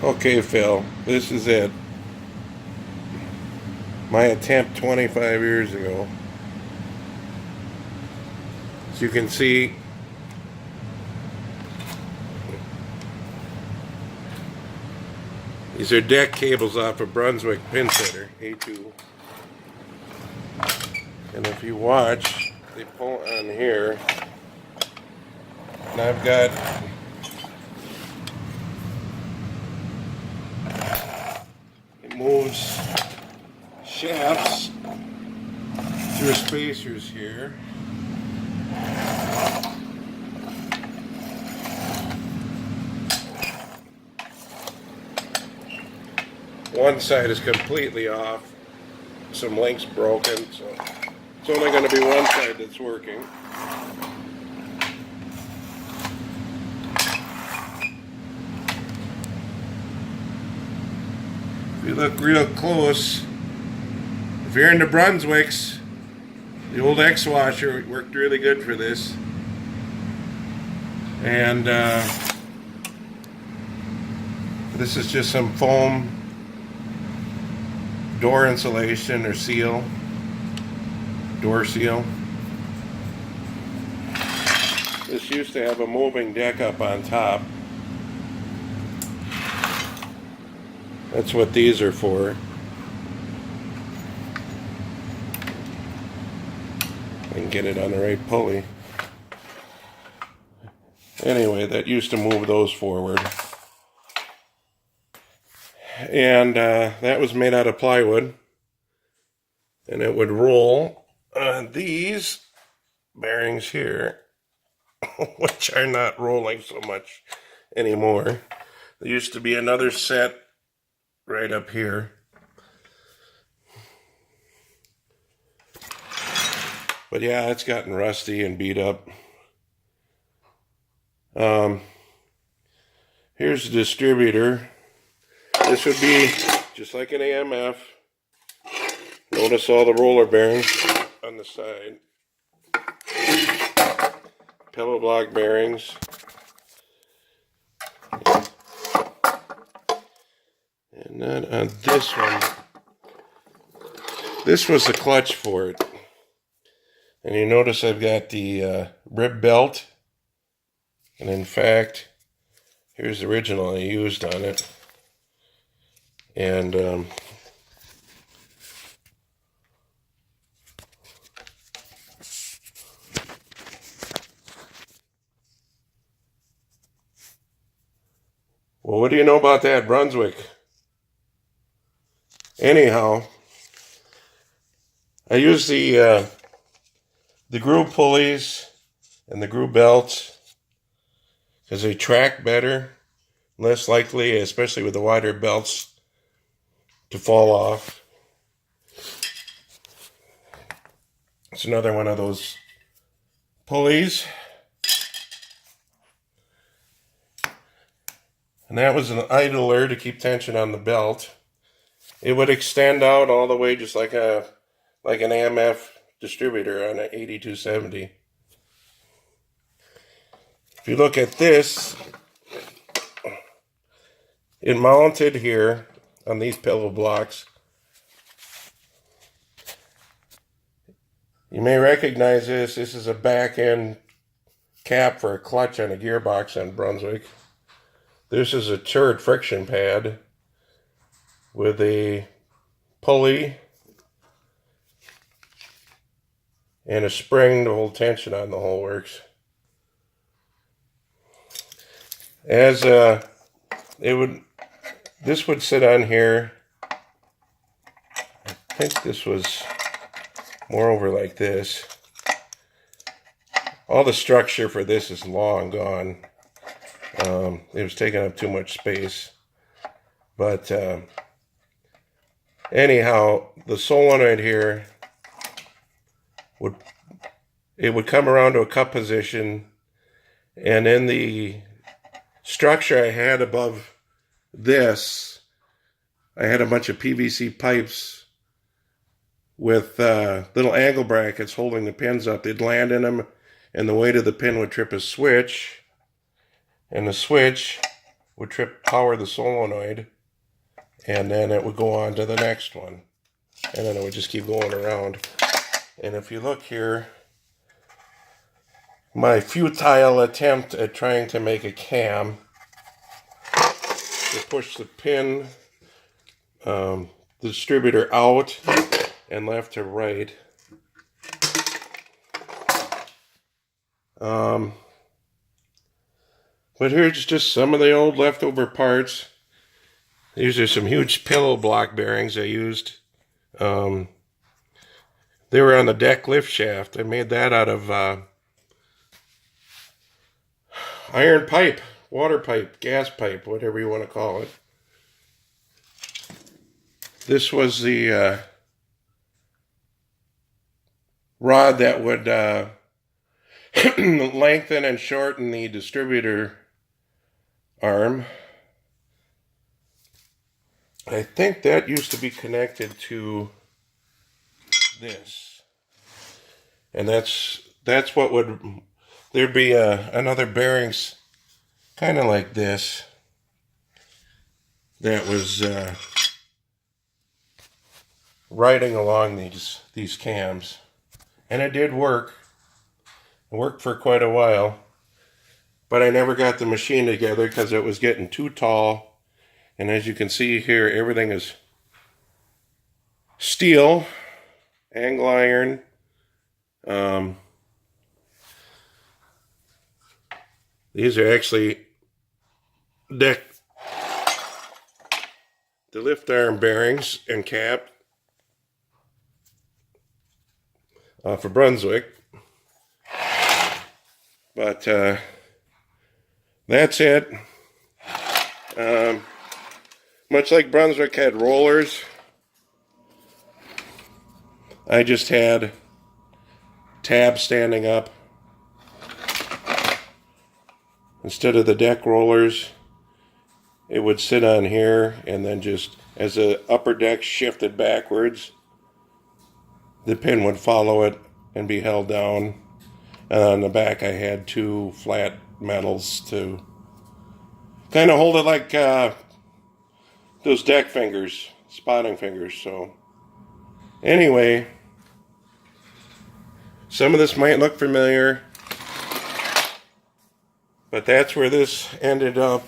Okay, Phil, this is it. My attempt 25 years ago. As you can see, these are deck cables off of Brunswick pinsetter A2. And if you watch, they pull on here. And I've got it moves shafts through spacers here. One side is completely off. Some links broken, so it's only going to be one side that's working. If you look real close, if you're into Brunswicks, the old X-washer worked really good for this. And this is just some foam door insulation or seal, door seal. This used to have a moving deck up on top. That's what these are for. I can get it on the right pulley. Anyway, that used to move those forward. And that was made out of plywood. And it would roll on these bearings here, which are not rolling so much anymore. There used to be another set right up here. But yeah, it's gotten rusty and beat up. Here's the distributor. This would be just like an AMF. Notice all the roller bearings on the side. Pillow block bearings. And then on this one, this was the clutch for it. And you notice I've got the rib belt. And in fact, here's the original I used on it. And well, what do you know about that, Brunswick? Anyhow, I use the groove pulleys and the groove belts because they track better, less likely, especially with the wider belts, to fall off. It's another one of those pulleys. And that was an idler to keep tension on the belt. It would extend out all the way just like an AMF distributor on an 8270. If you look at this, it mounted here on these pillow blocks. You may recognize this. This is a back end cap for a clutch on a gearbox on Brunswick. This is a turret friction pad with a pulley and a spring to hold tension on the whole works. As this would sit on here. I think this was more over like this. All the structure for this is long gone. It was taking up too much space. But anyhow, the solenoid here would come around to a cup position, and in the structure I had above this, I had a bunch of PVC pipes with little angle brackets holding the pins up. They'd land in them, and the weight of the pin would trip a switch, and the switch would power the solenoid, and then it would go on to the next one. And then it would just keep going around. And if you look here, my futile attempt at trying to make a cam, to push the pin, the distributor out and left to right. But here's just some of the old leftover parts. These are some huge pillow block bearings I used. They were on the deck lift shaft. I made that out of iron pipe, water pipe, gas pipe, whatever you want to call it. This was the rod that would lengthen and shorten the distributor arm. I think that used to be connected to this, and that's what would, there'd be another bearings kind of like this that was riding along these cams, and it did work. It worked for quite a while, but I never got the machine together because it was getting too tall. And as you can see here, everything is steel, angle iron. These are actually the lift arm bearings and cap for Brunswick. But that's it. Much like Brunswick had rollers, I just had tabs standing up. Instead of the deck rollers, it would sit on here, and then just as the upper deck shifted backwards, the pin would follow it and be held down. And on the back, I had two flat metals to kind of hold it like those deck fingers, spotting fingers. So anyway, some of this might look familiar, but that's where this ended up.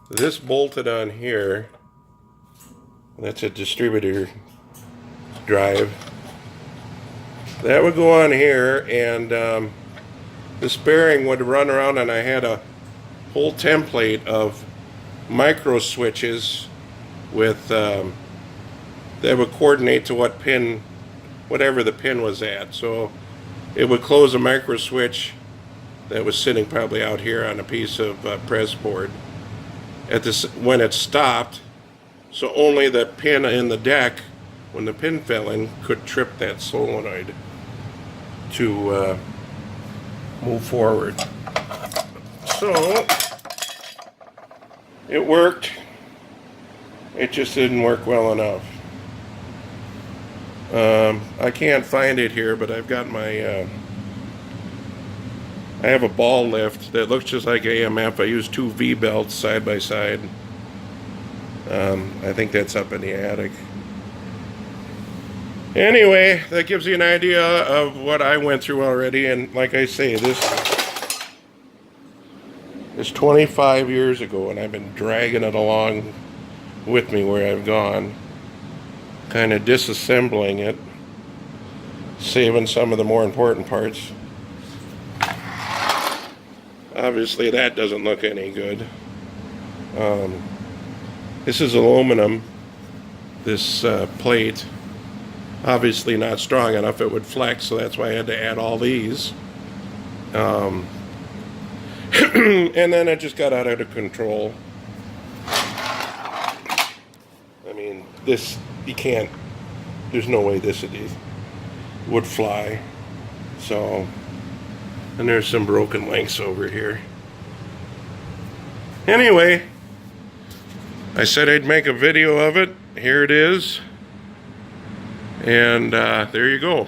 This bolted on here. That's a distributor drive. That would go on here, and this bearing would run around, and I had a whole template of micro switches with that would coordinate to what pin, whatever the pin was at. So it would close a micro switch that was sitting probably out here on a piece of press board at this when it stopped, so only the pin in the deck, when the pin fell in, could trip that solenoid to move forward. So it worked. It just didn't work well enough. I can't find it here, but I've got my I have a ball lift that looks just like AMF. I use two V-belts side by side. I think that's up in the attic. Anyway, that gives you an idea of what I went through already. And like I say, this is 25 years ago, and I've been dragging it along with me where I've gone, kind of disassembling it, saving some of the more important parts. Obviously that doesn't look any good. This is aluminum, this plate. Obviously not strong enough, it would flex, so that's why I had to add all these. And then it just got out of control. I mean, this, you can't, there's no way this would fly. So, and there's some broken links over here. Anyway, I said I'd make a video of it. Here it is. And there you go.